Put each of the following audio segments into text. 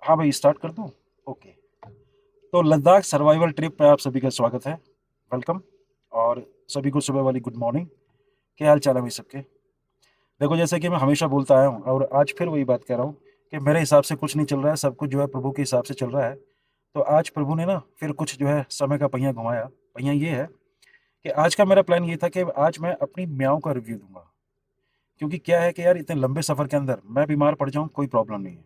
हाँ भाई, स्टार्ट कर दूँ? ओके। तो लद्दाख सर्वाइवल ट्रिप पे आप सभी का स्वागत है। वेलकम। और सभी को सुबह वाली गुड मॉर्निंग। क्या हाल चाल है भाई सबके? देखो, जैसे कि मैं हमेशा बोलता आया हूँ और आज फिर वही बात कह रहा हूँ कि मेरे हिसाब से कुछ नहीं चल रहा है, सब कुछ जो है प्रभु के हिसाब से चल रहा है। तो आज प्रभु ने ना फिर कुछ जो है समय का पहिया घुमाया। पहिया ये है कि आज का मेरा प्लान ये था कि आज मैं अपनी म्याऊं का रिव्यू दूंगा। क्योंकि क्या है कि यार, इतने लंबे सफ़र के अंदर मैं बीमार पड़ जाऊँ कोई प्रॉब्लम नहीं है,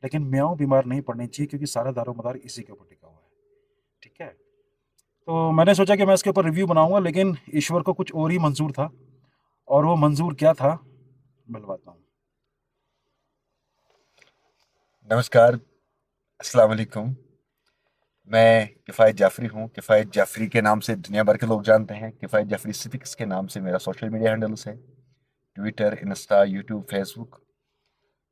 लेकिन म्याऊं बीमार नहीं पड़नी चाहिए, क्योंकि सारा दारोमदार इसी के ऊपर टिका हुआ है। ठीक है। तो मैंने सोचा कि मैं इसके ऊपर रिव्यू बनाऊंगा, लेकिन ईश्वर को कुछ और ही मंजूर था। और वो मंजूर क्या था, बलवाता हूँ। नमस्कार। अस्सलाम वालेकुम। मैं किफ़ायत जाफरी हूँ। किफ़ायत जाफरी के नाम से दुनिया भर के लोग जानते हैं। किफ़ायत जाफरी सिविक्स के नाम से मेरा सोशल मीडिया हैंडल्स है। Twitter, Insta, YouTube, Facebook.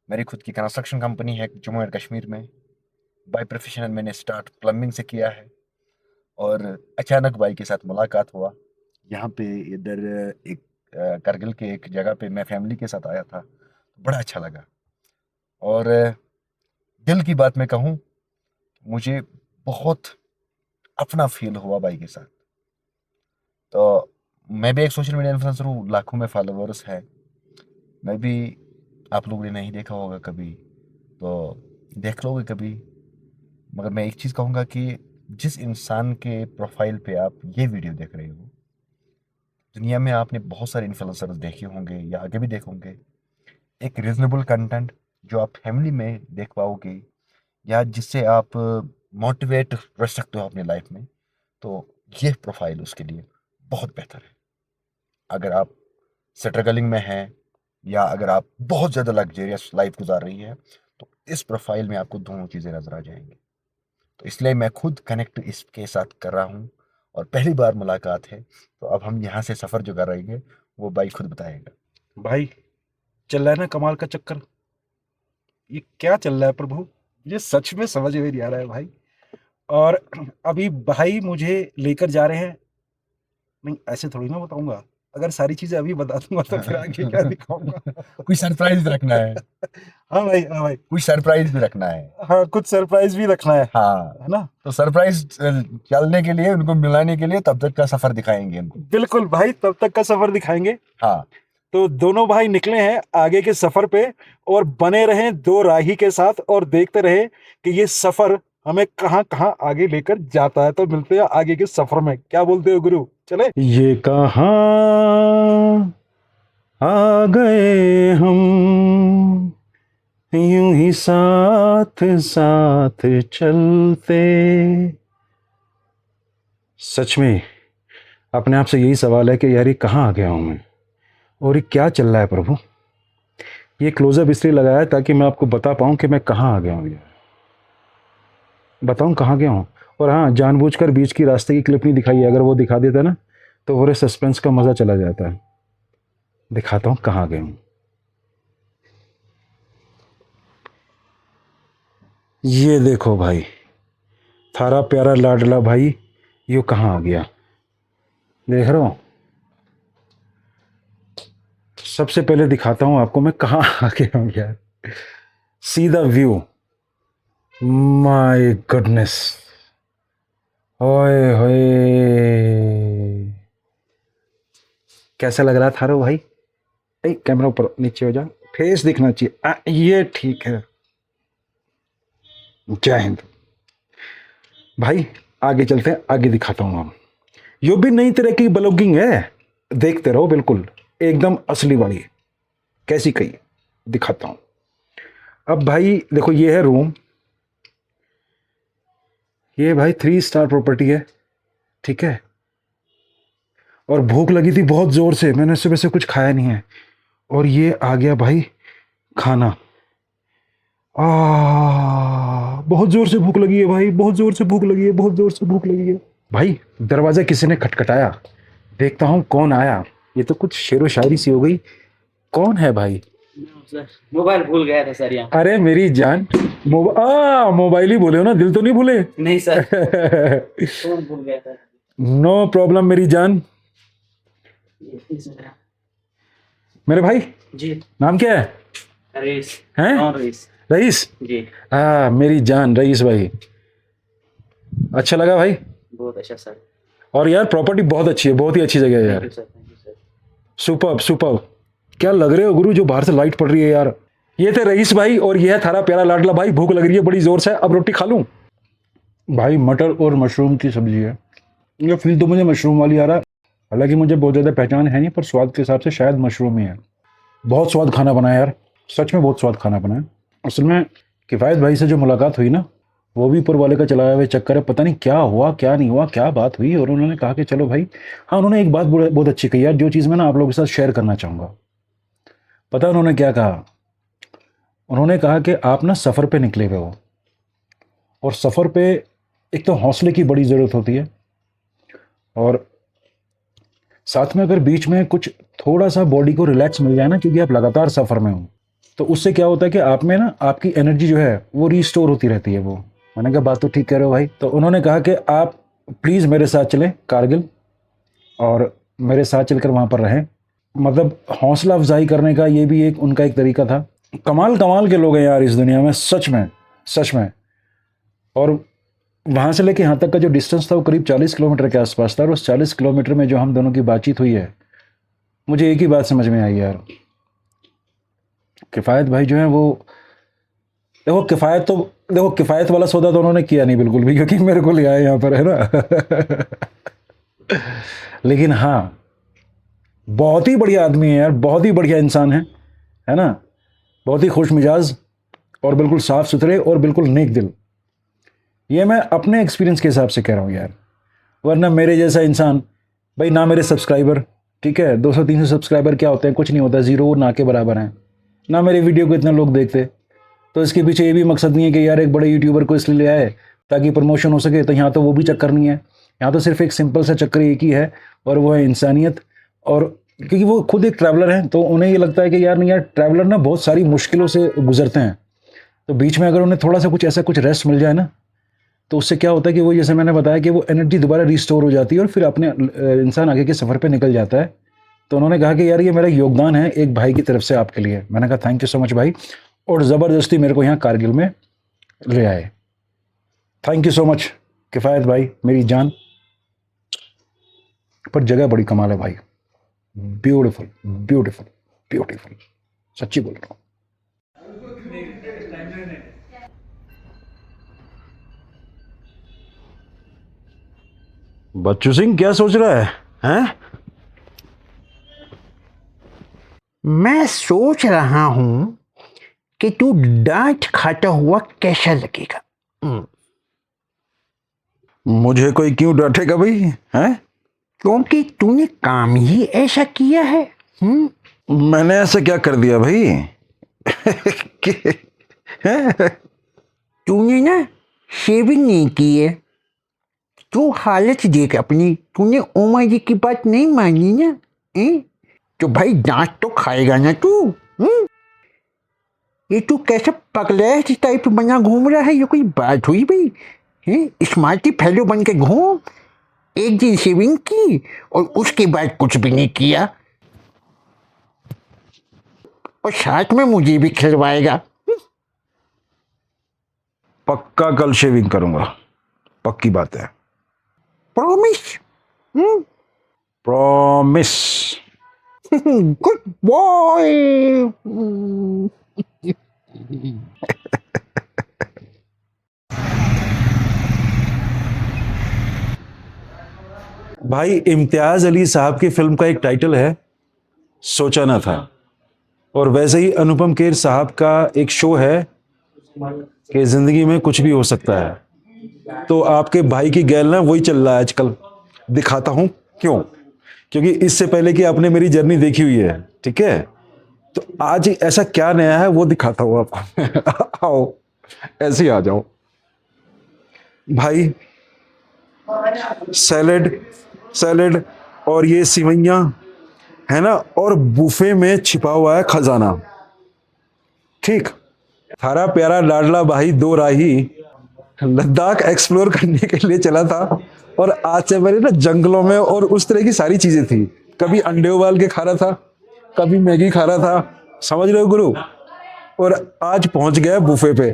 मेरी खुद की कंस्ट्रक्शन कंपनी है जम्मू एंड कश्मीर में। बाय प्रोफेशन मैंने स्टार्ट प्लम्बिंग से किया है। और अचानक भाई के साथ मुलाकात हुआ यहाँ पे। इधर एक करगिल के एक जगह पे मैं फैमिली के साथ आया था। बड़ा अच्छा लगा। और दिल की बात मैं कहूँ, मुझे बहुत अपना फील हुआ भाई के साथ। तो मैं भी एक सोशल मीडिया इन्फ्लुएंसर हूँ, लाखों में फॉलोअर्स है। मैं भी, आप लोगों ने नहीं देखा होगा कभी तो देख लोगे कभी। मगर मैं एक चीज़ कहूँगा कि जिस इंसान के प्रोफाइल पे आप ये वीडियो देख रहे हो, दुनिया में आपने बहुत सारे इन्फ्लुएंसर्स देखे होंगे या आगे भी देखोगे। एक रीजनेबल कंटेंट जो आप फैमिली में देख पाओगे या जिससे आप मोटिवेट रह सकते हो अपनी लाइफ में, तो ये प्रोफाइल उसके लिए बहुत बेहतर है। अगर आप स्ट्रगलिंग में हैं या अगर आप बहुत ज़्यादा लग्जरियस लाइफ गुजार रही है, तो इस प्रोफाइल में आपको दोनों चीज़ें नज़र आ जाएंगी। तो इसलिए मैं खुद कनेक्ट इसके साथ कर रहा हूँ और पहली बार मुलाकात है। तो अब हम यहाँ से सफ़र जो कर रहे हैं वो भाई खुद बताएगा। भाई, चल रहा है ना कमाल का चक्कर? ये क्या चल रहा है प्रभु? ये सच में समझ में नहीं आ रहा है भाई। और अभी भाई मुझे लेकर जा रहे हैं। नहीं, ऐसे थोड़ी ना बताऊंगा। अगर सारी चीजें अभी बता दूंगा तो फिर आगे क्या दिखाऊंगा? कोई सरप्राइज भी रखना है। हाँ भाई, हाँ भाई। कोई सरप्राइज भी रखना है। हाँ, कुछ सरप्राइज भी रखना हाँ। है ना? तो सरप्राइज चलने के लिए, उनको मिलाने के लिए तब तक का सफ़र दिखाएंगे उनको। बिल्कुल भाई, तब तक का सफर दिखाएंगे। हाँ। तो दोनों भाई निकले हैं आगे के सफर पे। और बने रहें दो राही के साथ और देखते रहें कि ये सफर हमें कहाँ कहाँ आगे लेकर जाता है। तो मिलते हैं आगे के सफर में। क्या बोलते हो गुरु? चले। ये कहाँ आ गए हम, यूं ही साथ साथ चलते। सच में अपने आप से यही सवाल है कि यार ये कहाँ आ गया हूं मैं, और ये क्या चल रहा है प्रभु? ये क्लोजअप इसलिए लगाया है ताकि मैं आपको बता पाऊं कि मैं कहाँ आ गया हूँ यार। बताऊं कहाँ गया हूँ? और हाँ, जानबूझकर बीच की रास्ते की क्लिप नहीं दिखाई है। अगर वो दिखा देता ना तो पूरे सस्पेंस का मजा चला जाता है। दिखाता हूँ कहाँ गया हूँ। ये देखो भाई, थारा प्यारा लाडला भाई यो कहाँ आ गया। देख रहे हो? सबसे पहले दिखाता हूँ आपको मैं कहाँ आ गया हूँ यार। See the view. My goodness. ओए होए, कैसा लग रहा था रो भाई? कैमरा ऊपर नीचे हो जा, फेस दिखना चाहिए। ये ठीक है। जय हिंद। भाई आगे चलते हैं, आगे दिखाता हूँ हम। यो भी नई तरह की ब्लॉगिंग है, देखते रहो। बिल्कुल एकदम असली वाली। कैसी कही, दिखाता हूँ। अब भाई देखो, ये है रूम। ये भाई 3 स्टार प्रॉपर्टी है। ठीक है। और भूख लगी थी बहुत जोर से, मैंने सुबह से कुछ खाया नहीं है। और ये आ गया भाई खाना। बहुत जोर से भूख लगी है भाई, बहुत जोर से भूख लगी है, बहुत जोर से भूख लगी है। भाई दरवाजा किसी ने खटखटाया, देखता हूँ कौन आया। ये तो कुछ शेरो शायरी सी हो गई। कौन है भाई? सर, मोबाइल भूल गया था सर यहाँ। अरे मेरी जान, मोबाइल ही बोले हो ना, दिल तो नहीं भूले? नहीं सर, फोन भूल गया था। नो प्रॉब्लम मेरी जान। मेरे भाई जी। नाम क्या है? रेस। हैं? Non race. रईस, जी हाँ मेरी जान रईस भाई, अच्छा लगा भाई। बहुत अच्छा सर। और यार प्रॉपर्टी बहुत अच्छी है, बहुत ही अच्छी जगह है थैंक यार। You sir, thank you sir. Superb superb. क्या लग रहे हो गुरु, जो बाहर से लाइट पड़ रही है यार। ये थे रईस भाई और ये है थारा प्यारा लाडला भाई। भूख लग रही है बड़ी जोर से, अब रोटी खा लूं। भाई मटर और मशरूम की सब्जी है। ये फील तो मुझे मशरूम वाली आ रहा है, हालांकि मुझे बहुत ज़्यादा पहचान है नहीं, पर स्वाद के हिसाब से शायद मशरूम ही है। बहुत स्वाद खाना बना है यार, सच में बहुत स्वाद खाना बना है। असल में किफ़ायत भाई से जो मुलाकात हुई ना, वो भी ऊपर वाले का चलाया हुआ चक्कर है, पता नहीं क्या हुआ क्या नहीं हुआ, क्या बात हुई। और उन्होंने कहा कि चलो भाई, हाँ उन्होंने एक बात बहुत अच्छी कही यार, जो चीज़ मैं ना आप लोगों के साथ शेयर करना चाहूँगा। पता है उन्होंने क्या कहा? उन्होंने कहा कि आप ना सफ़र पे निकले हुए हो, और सफ़र पे एक तो हौसले की बड़ी ज़रूरत होती है, और साथ में अगर बीच में कुछ थोड़ा सा बॉडी को रिलैक्स मिल जाए ना, क्योंकि आप लगातार सफ़र में हो, तो उससे क्या होता है कि आप में ना आपकी एनर्जी जो है वो रिस्टोर होती रहती है। वो मैंने कहा बात तो ठीक कह रहे हो भाई। तो उन्होंने कहा कि आप प्लीज़ मेरे साथ चलें कारगिल, और मेरे साथ चलकर वहाँ पर रहें। मतलब हौसला अफजाई करने का ये भी एक उनका एक तरीका था। कमाल कमाल के लोग हैं यार इस दुनिया में, सच में सच में। और वहाँ से लेके यहाँ तक का जो डिस्टेंस था वो करीब 40 किलोमीटर के आसपास था, और उस 40 किलोमीटर में जो हम दोनों की बातचीत हुई है, मुझे एक ही बात समझ में आई यार। किफ़ायत भाई जो है वो, देखो किफ़ायत वाला सौदा तो उन्होंने किया नहीं बिल्कुल भी, क्योंकि मेरे को ले आए यहाँ पर, है ना। लेकिन हाँ, बहुत ही बढ़िया आदमी है यार, बहुत ही बढ़िया इंसान है ना। बहुत ही खुश मिजाज, और बिल्कुल साफ़ सुथरे, और बिल्कुल नेक दिल। ये मैं अपने एक्सपीरियंस के हिसाब से कह रहा हूँ यार। वरना मेरे जैसा इंसान भाई, ना मेरे सब्सक्राइबर, ठीक है 200-300 सब्सक्राइबर क्या होते हैं, कुछ नहीं होता, ज़ीरो ना के बराबर हैं। ना मेरे वीडियो को इतने लोग देखते। तो इसके पीछे ये भी मकसद नहीं है कि यार एक बड़े यूट्यूबर को इसलिए ले आए ताकि प्रमोशन हो सके, तो यहाँ तो वो भी चक्कर नहीं है। यहाँ तो सिर्फ एक सिंपल सा चक्कर एक ही है, और वो है इंसानियत। और क्योंकि वो खुद एक ट्रैवलर हैं, तो उन्हें ये लगता है कि यार नहीं यार, ट्रैवलर ना बहुत सारी मुश्किलों से गुजरते हैं, तो बीच में अगर उन्हें थोड़ा सा कुछ ऐसा कुछ रेस्ट मिल जाए ना, तो उससे क्या होता है कि वो, जैसे मैंने बताया, कि वो एनर्जी दोबारा रिस्टोर हो जाती है, और फिर अपने इंसान आगे के सफ़र पे निकल जाता है। तो उन्होंने कहा कि यार ये मेरा योगदान है एक भाई की तरफ से आपके लिए। मैंने कहा थैंक यू सो मच भाई, और ज़बरदस्ती मेरे को यहाँ कारगिल में ले आए। थैंक यू सो मच किफ़ायत भाई, मेरी जान। पर जगह बड़ी कमाल है भाई, ब्यूटीफुल ब्यूटीफुल ब्यूटीफुल, सच्ची बोल रहा हूँ। बच्चू सिंह क्या सोच रहा है, हैं? मैं सोच रहा हूं कि तू डांट खाता हुआ कैसा लगेगा। मुझे कोई क्यों डांटेगा भाई, हैं? क्योंकि तूने काम ही ऐसा किया है। मैंने ऐसा क्या कर दिया भाई? तूने ना शेविंग नहीं की है। तू हालत देख अपनी, तूने उमा जी की बात नहीं मानी ना, तो भाई डांट तो खाएगा ना तू। ये तू कैसे पगलेट टाइप बना घूम रहा है, ये कोई बात हुई भाई? स्मार्टी फेलो बन के घूम। एक दिन शेविंग की और उसके बाद कुछ भी नहीं किया, और साथ में मुझे भी खिलवाएगा। पक्का कल शेविंग करूंगा, पक्की बात है, प्रॉमिस? प्रॉमिस। Good boy. भाई इम्तियाज अली साहब की फिल्म का एक टाइटल है सोचा ना था, और वैसे ही अनुपम खेर साहब का एक शो है कि जिंदगी में कुछ भी हो सकता है। तो आपके भाई की गैल ना वही चल रहा है आजकल, दिखाता हूं क्यों। क्योंकि इससे पहले कि आपने मेरी जर्नी देखी हुई है, ठीक है, तो आज ऐसा क्या नया है वो दिखाता हूं आपको। आओ ऐसे ही आ जाओ भाई। सैलेड सैलेड और ये सिवैयाँ है ना, और बुफे में छिपा हुआ है खजाना। ठीक, थारा प्यारा लाडला भाई दो राही लद्दाख एक्सप्लोर करने के लिए चला था, और आज से पहले ना जंगलों में और उस तरह की सारी चीजें थी। कभी अंडे उबाल के खा रहा था, कभी मैगी खा रहा था, समझ रहे हो गुरु। और आज पहुंच गया बुफे पे।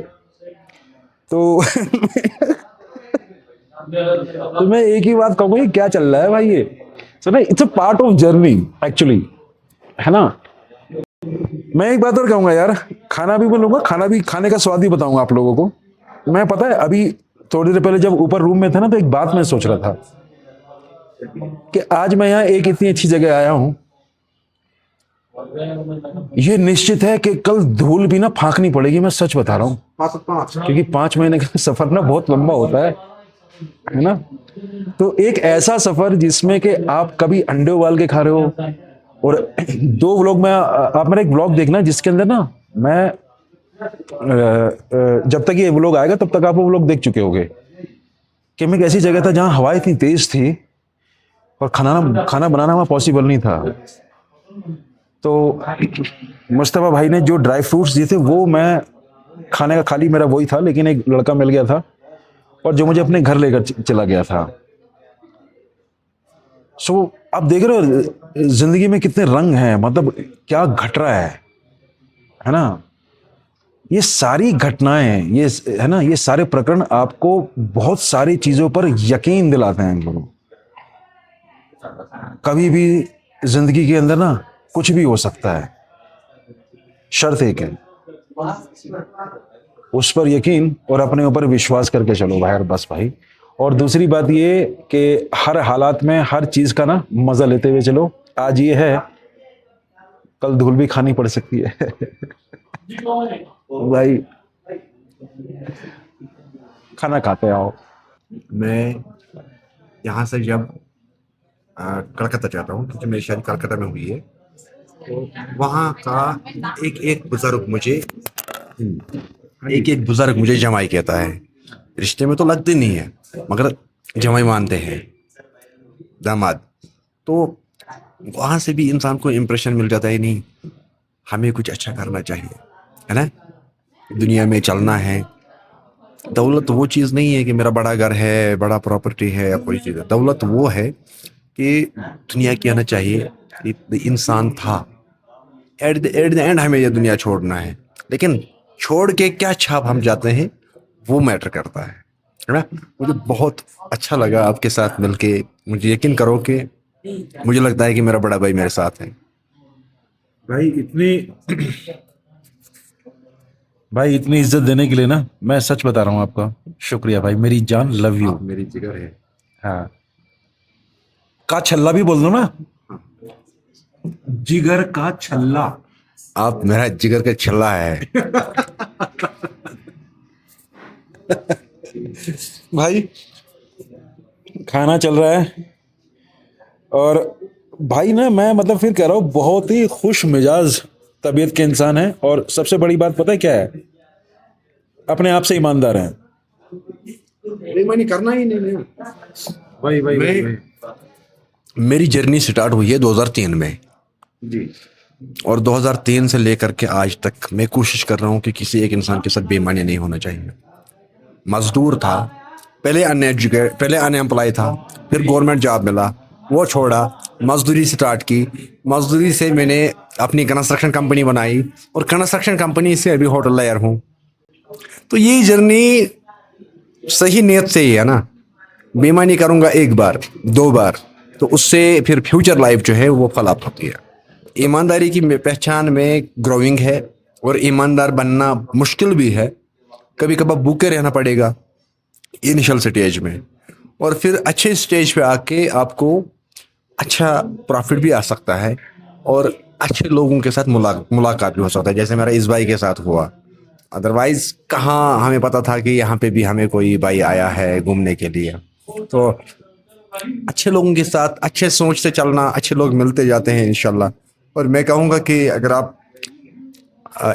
तो तो मैं एक ही बात कहूंगा, ये क्या चल रहा है भाई ये। सो ना, it's a part of journey actually, है ना। मैं एक बात और कहूंगा यार, खाना भी बोलूंगा, खाने का स्वाद भी बताऊंगा आप लोगों को। मैं पता है अभी थोड़ी देर पहले जब ऊपर रूम में था ना, तो एक बात मैं सोच रहा था कि आज मैं यहाँ एक इतनी अच्छी जगह आया हूं, ये निश्चित है कि कल धूल भी ना फांकनी पड़ेगी। मैं सच बता रहा हूँ, क्योंकि 5 महीने का सफर ना बहुत लंबा होता है ना। तो एक ऐसा सफर जिसमें कि आप कभी अंडे उबाल के खा रहे हो, और 2 व्लॉग में आप मेरा एक व्लॉग देखना जिसके अंदर ना मैं जब तक ये व्लॉग आएगा तब तक आप वो व्लॉग देख चुके होंगे कि मैं एक ऐसी जगह था जहां हवा इतनी तेज थी और खाना बनाना वहां पॉसिबल नहीं था। तो मुस्तफा भाई ने जो ड्राई फ्रूट्स दिए थे वो मैं खाने का खाली मेरा वही था, लेकिन एक लड़का मिल गया था और जो मुझे अपने घर लेकर चला गया था। सो आप देख रहे हो जिंदगी में कितने रंग हैं, मतलब क्या घट रहा है ना। ये सारी घटनाएं, ये है ना, ये सारे प्रकरण आपको बहुत सारी चीजों पर यकीन दिलाते हैं गुरु। कभी भी जिंदगी के अंदर ना कुछ भी हो सकता है, शर्त एक है, उस पर यकीन और अपने ऊपर विश्वास करके चलो भाई, बस भाई। और दूसरी बात ये कि हर हालात में हर चीज का ना मजा लेते हुए चलो। आज ये है, कल धूल भी खानी पड़ सकती है भाई। खाना खाते आओ। मैं यहाँ से जब कलकत्ता जाता हूँ, क्योंकि मेरी शादी कलकत्ता में हुई है, तो वहाँ का एक बुजुर्ग मुझे जमाई कहता है। रिश्ते में तो लगते नहीं है, मगर जमाई मानते हैं, दामाद। तो वहाँ से भी इंसान को इम्प्रेशन मिल जाता है, नहीं हमें कुछ अच्छा करना चाहिए, है ना। दुनिया में चलना है। दौलत वो चीज़ नहीं है कि मेरा बड़ा घर है, बड़ा प्रॉपर्टी है या कोई चीज़ है। दौलत वो है कि दुनिया की आना चाहिए कि इंसान था, एट द एंड हमें ये दुनिया छोड़ना है, लेकिन छोड़ के क्या छाप हम जाते हैं वो मैटर करता है ना। मुझे बहुत अच्छा लगा आपके साथ मिलके। मुझे यकीन करो कि मुझे लगता है कि मेरा बड़ा भाई मेरे साथ है। भाई इतनी इज्जत देने के लिए ना, मैं सच बता रहा हूँ आपका शुक्रिया भाई, मेरी जान, लव यू। मेरी जिगर है। हाँ, का छल्ला भी बोल दो ना, जिगर का छल्ला। आप मेरा जिगर का छल्ला है। भाई खाना चल रहा है और भाई ना, मैं मतलब फिर कह रहा हूँ, बहुत ही खुश मिजाज तबीयत के इंसान है। और सबसे बड़ी बात पता है क्या है, अपने आप से ईमानदार हैं। बेईमानी करना ही नहीं है। भाई मेरी जर्नी स्टार्ट हुई है 2003 में जी। और 2003 से लेकर के आज तक मैं कोशिश कर रहा हूँ कि किसी एक इंसान के साथ बेईमानी नहीं होना चाहिए। मजदूर था, पहले अनएम्प्लॉय था, फिर गवर्नमेंट जॉब मिला, वो छोड़ा, मजदूरी स्टार्ट की। मजदूरी से मैंने अपनी कंस्ट्रक्शन कंपनी बनाई और कंस्ट्रक्शन कंपनी से अभी होटल लायर हूँ। तो ये जर्नी सही नियत से ही है ना। बेईमानी करूँगा एक बार 2 बार तो उससे फिर फ्यूचर लाइफ जो है वो फलाप्त होती है। ईमानदारी की पहचान में ग्रोइंग है और ईमानदार बनना मुश्किल भी है। कभी कभार भूखे रहना पड़ेगा इनिशियल स्टेज में, और फिर अच्छे स्टेज पे आके आपको अच्छा प्रॉफिट भी आ सकता है और अच्छे लोगों के साथ मुलाकात भी हो सकता है, जैसे मेरा इस भाई के साथ हुआ। अदरवाइज कहाँ हमें पता था कि यहाँ पे भी हमें कोई भाई आया है घूमने के लिए। तो अच्छे लोगों के साथ अच्छे सोच से चलना, अच्छे लोग मिलते जाते हैं इंशाल्लाह। और मैं कहूँगा कि अगर आप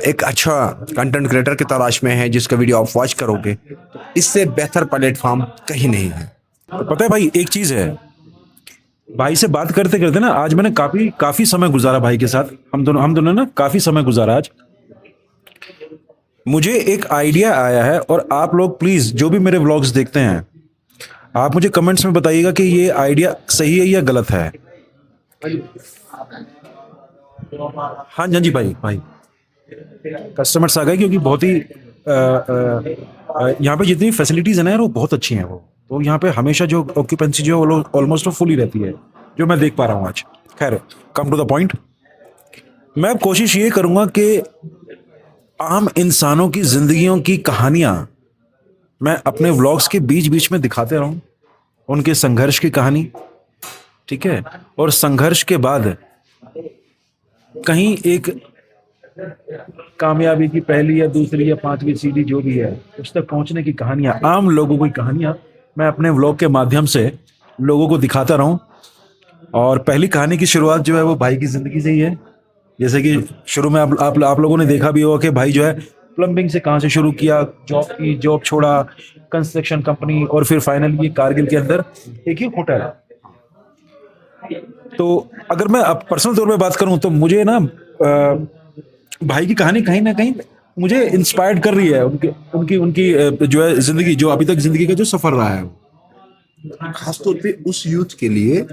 एक अच्छा कंटेंट क्रिएटर की तलाश में है जिसका वीडियो आप वॉच करोगे, तो इससे बेहतर प्लेटफॉर्म कहीं नहीं है। पता है भाई, एक चीज है, भाई से बात करते करते ना आज मैंने काफी समय गुजारा भाई के साथ। हम दोनों ना काफी समय गुजारा। आज मुझे एक आइडिया आया है, और आप लोग प्लीज जो भी मेरे व्लॉग्स देखते हैं, आप मुझे कमेंट्स में बताइएगा कि ये आइडिया सही है या गलत है। हाँ जी भाई कस्टमर्स आ गए क्योंकि बहुत ही यहाँ पे जितनी फैसिलिटीज़ है ना यार, वो बहुत अच्छी हैं वो। तो यहाँ पे हमेशा जो ऑक्यूपेंसी जो है वो ऑलमोस्ट फुल ही रहती है, जो मैं देख पा रहा हूँ आज। खैर, कम टू द पॉइंट, मैं अब कोशिश ये करूँगा कि आम इंसानों की ज़िंदगियों की कहानियाँ मैं अपने व्लॉग्स के बीच बीच में दिखाते रहूँ, उनके संघर्ष की कहानी, ठीक है, और संघर्ष के बाद कहीं एक कामयाबी की पहली या दूसरी या पांचवी सीढ़ी जो भी है उस तक पहुंचने की कहानियां, आम लोगों की कहानियां मैं अपने व्लॉग के माध्यम से लोगों को दिखाता रहूं। और पहली कहानी की शुरुआत जो है वो भाई की जिंदगी से ही है। जैसे कि शुरू में आप लोगों ने देखा भी होगा कि भाई जो है प्लम्बिंग से कहाँ से शुरू किया, जॉब छोड़ा, कंस्ट्रक्शन कंपनी, और फिर फाइनली ये कारगिल के अंदर एक ही होटल। तो अगर मैं अब पर्सनल तौर पे बात करूं तो मुझे ना भाई की कहानी कहीं ना कहीं मुझे इंस्पायर्ड कर रही है। उनकी उनकी उनकी जो है जिंदगी, जो अभी तक जिंदगी का जो सफर रहा है खासतौर पे उस यूथ के लिए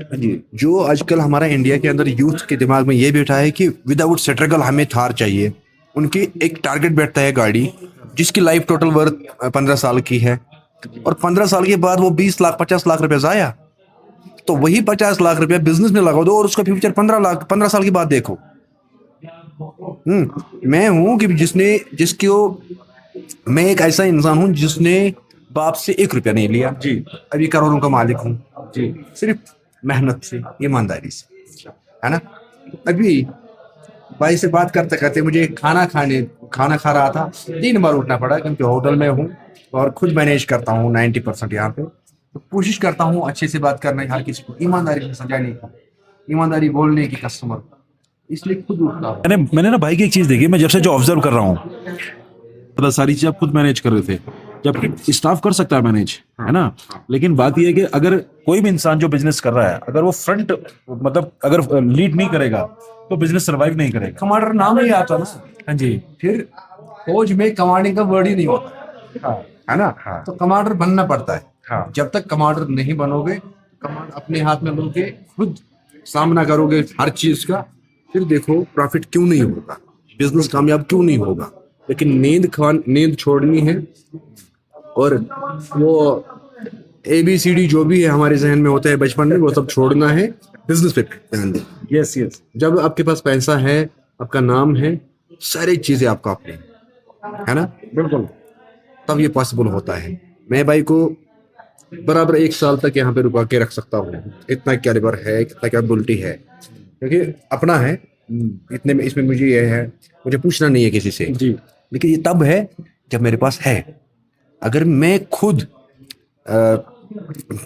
जो आजकल हमारा इंडिया के अंदर यूथ के दिमाग में ये बैठा है कि विदाउट स्ट्रगल हमें थार चाहिए। उनके एक टारगेट बैठता है गाड़ी जिसकी लाइफ टोटल वर्थ 15 साल की है, और 15 साल के बाद वो 20 लाख 50 लाख रुपए जाया, तो वही 50 लाख रुपया बिजनेस में लगा दो और उसका फ्यूचर 15 साल के बाद देखो। मैं हूं कि मैं एक ऐसा इंसान हूं जिसने बाप से 1 रुपया नहीं लिया जी। अभी करोड़ों का मालिक हूं जी। सिर्फ मेहनत से, ईमानदारी से, है ना। अभी भाई से बात करते करते मुझे खाना खा रहा था, 3 बार उठना पड़ा क्योंकि होटल में हूँ और खुद मैनेज करता हूँ 90% यहाँ पे। तो कोशिश करता हूँ अच्छे से बात करने की, हर किसी को ईमानदारी से समझाने की, ईमानदारी बोलने की कस्टमर को, इसलिए खुद उठता हूँ। मैंने ना भाई की एक चीज देखी, मैं जब से जो ऑब्जर्व कर रहा हूँ, पता सारी चीज आप खुद मैनेज कर रहे थे, जबकि स्टाफ कर सकता है मैनेज, है ना। लेकिन बात यह है कि अगर कोई भी इंसान जो बिजनेस कर रहा है, अगर वो फ्रंट मतलब अगर लीड नहीं करेगा तो बिजनेस सर्वाइव नहीं करेगा। कमांडर नाम ही आता ना। हाँ जी। फिर फौज में कमांडिंग का वर्ड ही नहीं होता, हाँ। है ना। हाँ। तो कमांडर बनना पड़ता है। हाँ। जब तक कमांडर नहीं बनोगे, कमांड अपने हाथ में लोगे, खुद सामना करोगे हर चीज का, फिर देखो प्रॉफिट क्यों नहीं होगा, बिजनेस कामयाब क्यों नहीं होगा। लेकिन नींद छोड़नी है, और वो ABCD जो भी है हमारे जहन में होता है बचपन में, वो सब छोड़ना है, बिजनेस पे ध्यान दें। Yes yes. जब आपके पास पैसा है, आपका नाम है, सारी चीजें आपका अपने, है ना, बिल्कुल। तब ये पॉसिबल होता है। मैं भाई को बराबर 1 साल तक यहाँ पे रुका के रख सकता हूँ, इतना कैलिबर है, इतना कैपेबिलिटी है, क्योंकि अपना है। इतने में इसमें मुझे ये है, मुझे पूछना नहीं है किसी से जी। लेकिन ये तब है जब मेरे पास है। अगर मैं खुद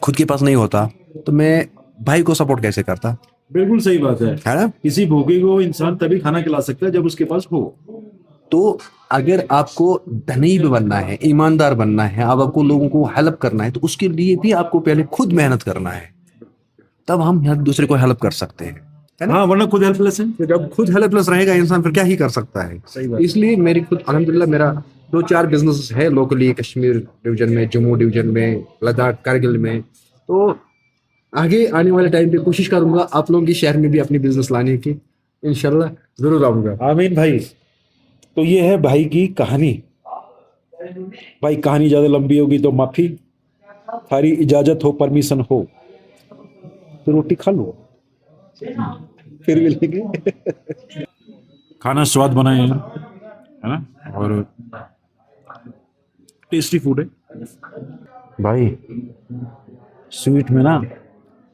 के पास नहीं होता तो मैं भाई को सपोर्ट कैसे करता, बिल्कुल सही बात है ना। किसी भूखे को इंसान तभी खाना खिला सकता है जब उसके पास हो। तो अगर आपको धनी भी बनना है, ईमानदार बनना है, आपको लोगों को हेल्प करना है, तो उसके लिए भी आपको पहले खुद मेहनत करना है, तब हम एक दूसरे को हेल्प कर सकते हैं, है ना। हाँ, वरना खुद हेल्पलेस है। तो जब खुद हेल्पलेस रहेगा इंसान, फिर क्या ही कर सकता है। सही बात। इसलिए मेरी खुद अल्हम्दुलिल्लाह मेरा 2-4 बिजनेस है लोकली, कश्मीर डिवीजन में, जम्मू डिवीजन में, लद्दाख, कारगिल में। तो आगे आने वाले टाइम पे कोशिश करूंगा आप लोगों के शहर में भी अपनी बिजनेस लाने की, इंशाल्लाह जरूर आऊंगा। आमीन भाई। तो ये है भाई की कहानी। भाई कहानी ज्यादा लंबी होगी तो माफी, थारी इजाजत हो, परमिशन हो तो रोटी खा लो, फिर मिलेंगे। खाना स्वाद बनाए हैं, है ना, और टेस्टी फूड है भाई। स्वीट में ना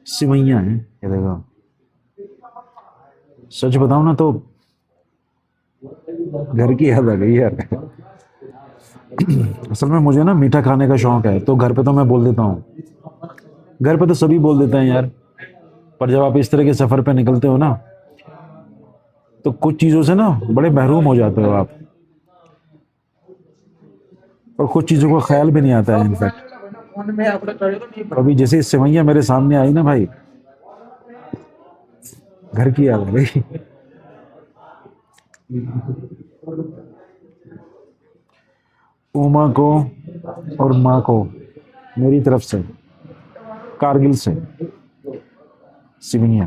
सिवैयां हैं, ये देखो। सच बताऊं ना तो घर की याद आ गई यार। असल में मुझे ना मीठा खाने का शौक है, तो घर पे तो मैं बोल देता हूँ, घर पे तो सभी बोल देते हैं यार, पर जब आप इस तरह के सफर पे निकलते हो ना, तो कुछ चीजों से ना बड़े महरूम हो जाते हो आप, और कुछ चीजों का ख्याल भी नहीं आता है। इनफैक्ट अभी जैसे सेवैयां मेरे सामने आई ना भाई, घर की याद आ गई। उमा को और माँ को मेरी तरफ से कारगिल से सिवैयां।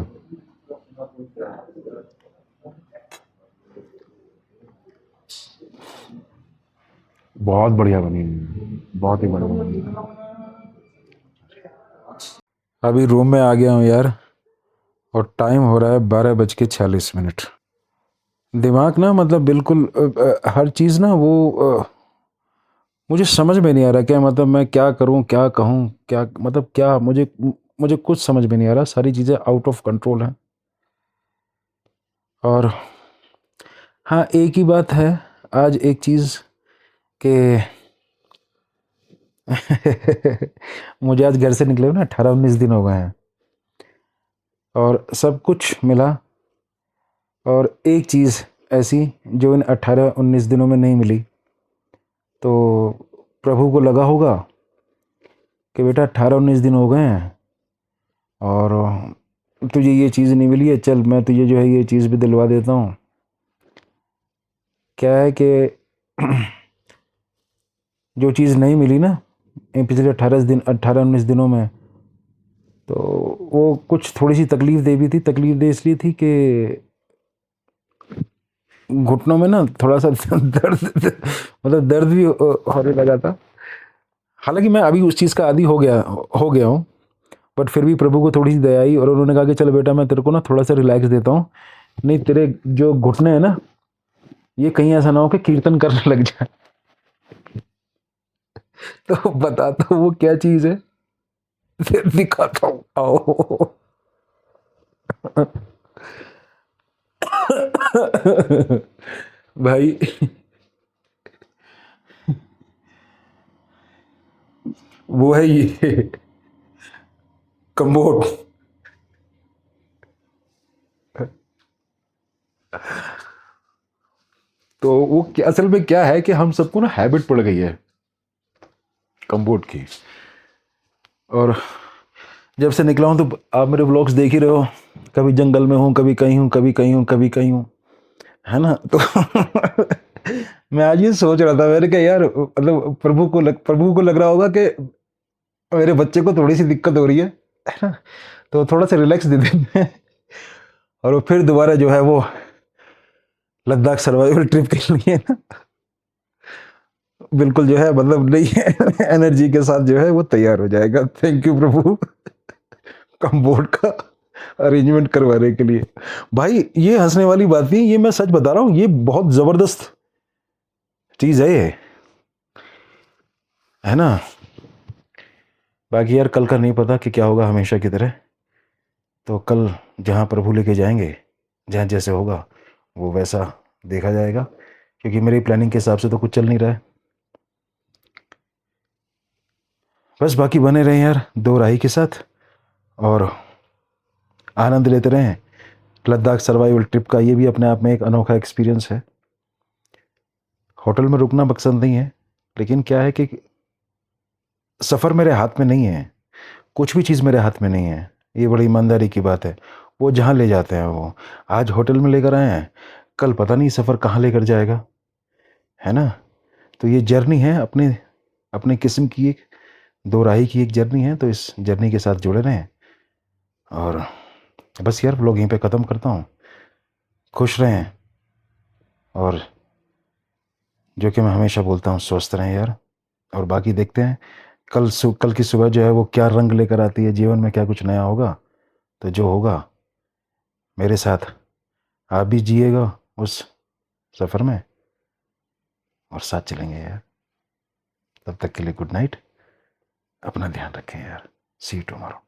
बहुत बढ़िया बनी हुई है, बहुत ही बढ़िया बनी हुई है। अभी रूम में आ गया हूँ यार, और टाइम हो रहा है 12:46। दिमाग ना मतलब बिल्कुल हर चीज़ ना वो मुझे समझ में नहीं आ रहा, क्या मतलब मैं क्या करूं, क्या कहूं, क्या मतलब क्या मुझे मुझे कुछ समझ में नहीं आ रहा। सारी चीज़ें आउट ऑफ कंट्रोल हैं। और हाँ, एक ही बात है, आज एक चीज़ के मुझे आज घर से निकले हुए ना 18-19 दिन हो गए हैं, और सब कुछ मिला, और एक चीज़ ऐसी जो इन 18-19 दिनों में नहीं मिली। तो प्रभु को लगा होगा कि बेटा 18-19 दिन हो गए हैं और तुझे ये चीज़ नहीं मिली है, चल मैं तुझे जो है ये चीज़ भी दिलवा देता हूँ। क्या है कि जो चीज़ नहीं मिली ना इन पिछले 18-19 दिनों में, तो वो कुछ थोड़ी सी तकलीफ़ दे भी थी। तकलीफ़ दे इसलिए थी कि घुटनों में ना थोड़ा सा दर्द मतलब दर्द भी होने लगा था। हालांकि मैं अभी उस चीज़ का आदी हो गया हूँ, बट फिर भी प्रभु को थोड़ी सी दया आई और उन्होंने कहा कि चल बेटा मैं तेरे को ना थोड़ा सा रिलैक्स देता हूँ, नहीं तेरे जो घुटने हैं ना, ये कहीं ऐसा ना हो कि कीर्तन करने लग जाए। तो बताता हूँ वो क्या चीज़ है, फिर दिखाता हूँ, आओ। भाई वो है ये कम्बोड। तो वो असल में क्या है कि हम सबको ना हैबिट पड़ गई है कम्बोड की। और जब से निकला हूँ तो आप मेरे व्लॉग्स देख ही रहे हो, कभी जंगल में हूँ, कभी कहीं हूँ, कभी कहीं हूँ, कभी कहीं हूँ, है ना। तो मैं आज ये सोच रहा था, मैंने कहा यार मतलब प्रभु को लग रहा होगा कि मेरे बच्चे को थोड़ी सी दिक्कत हो रही है ना, तो थोड़ा सा रिलैक्स दे देते हैं। और वो फिर दोबारा जो है वो लद्दाख सर्वाइवल ट्रिप के लिए ना बिल्कुल जो है मतलब नई एनर्जी के साथ जो है वो तैयार हो जाएगा। थैंक यू प्रभु कम्बोर्ड का अरेंजमेंट करवाने के लिए। भाई ये हंसने वाली बात नहीं, ये मैं सच बता रहा हूँ, ये बहुत जबरदस्त चीज है ये, है ना। बाकी यार कल का नहीं पता कि क्या होगा, हमेशा की तरह। तो कल जहाँ प्रभु लेके जाएंगे, जहाँ जैसे होगा वो वैसा देखा जाएगा, क्योंकि मेरी प्लानिंग के हिसाब से तो कुछ चल नहीं रहा है। बस बाकी बने रहें यार दो राही के साथ, और आनंद लेते रहें लद्दाख सर्वाइवल ट्रिप का। ये भी अपने आप में एक अनोखा एक्सपीरियंस है। होटल में रुकना पसंद नहीं है, लेकिन क्या है कि सफ़र मेरे हाथ में नहीं है, कुछ भी चीज़ मेरे हाथ में नहीं है। ये बड़ी ईमानदारी की बात है। वो जहाँ ले जाते हैं, वो आज होटल में लेकर आए हैं, कल पता नहीं सफ़र कहाँ लेकर जाएगा, है ना। तो ये जर्नी है अपने अपने किस्म की, एक दो राही की एक जर्नी है। तो इस जर्नी के साथ जुड़े रहें, और बस यार व्लॉग यहीं पे ख़त्म करता हूँ। खुश रहें, और जो कि मैं हमेशा बोलता हूँ, स्वस्थ रहें यार। और बाकी देखते हैं कल की सुबह जो है वो क्या रंग लेकर आती है, जीवन में क्या कुछ नया होगा। तो जो होगा मेरे साथ आप भी जिएगा उस सफ़र में, और साथ चलेंगे यार। तब तक के लिए गुड नाइट, अपना ध्यान रखें यार, सी यू टुमारो।